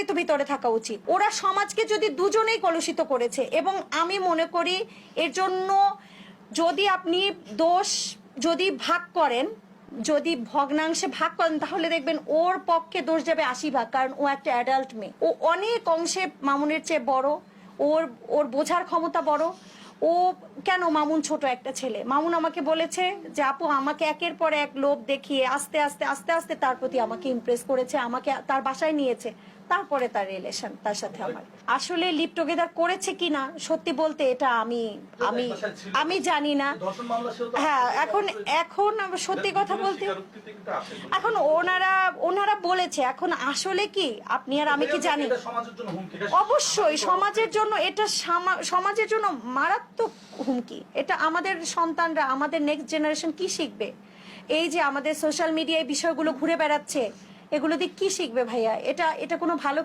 দুজনেরই তো ভিতরে থাকা উচিত। ওরা সমাজকে যদি দুজনেই কলুষিত করেছে, এবং আমি মনে করি এর জন্য যদি আপনি দোষ যদি ভাগ করেন, যদি ভগ্নাংশে ভাগ করেন, তাহলে দেখবেন ওর পক্ষে দোষ যাবে 80 ভাগ, কারণ ও একটা অ্যাডাল্ট মেয়ে। ও অনেক অংশে মামুনের চেয়ে বড়, ওর বোঝার ক্ষমতা বড়। ও কেন, মামুন ছোট একটা ছেলে। মামুন আমাকে বলেছে যে আপু আমাকে একের পর এক লোভ দেখিয়ে আস্তে আস্তে আস্তে আস্তে তার প্রতি আমাকে ইমপ্রেস করেছে, আমাকে তার বাসায় নিয়েছে, তারপরে তার রিলেশন তার সাথে আমার। আসলে লিভ টুগেদার করেছে কিনা সত্যি বলতে এটা আমি জানি না। হ্যাঁ, এখন সত্যি কথা বলতে এখন ওনারা বলেছে, এখন আসলে কি আপনি আর আমি কি জানি। অবশ্যই সমাজের জন্য এটা সমাজের জন্য মারাত্মক হুমকি। এটা আমাদের সন্তানরা, আমাদের নেক্সট জেনারেশন কি শিখবে? এই যে আমাদের সোশ্যাল মিডিয়ায় বিষয়গুলো ঘুরে বেড়াচ্ছে, এগুলো দিয়ে কি শিখবে ভাইয়া? এটা কোনো ভালো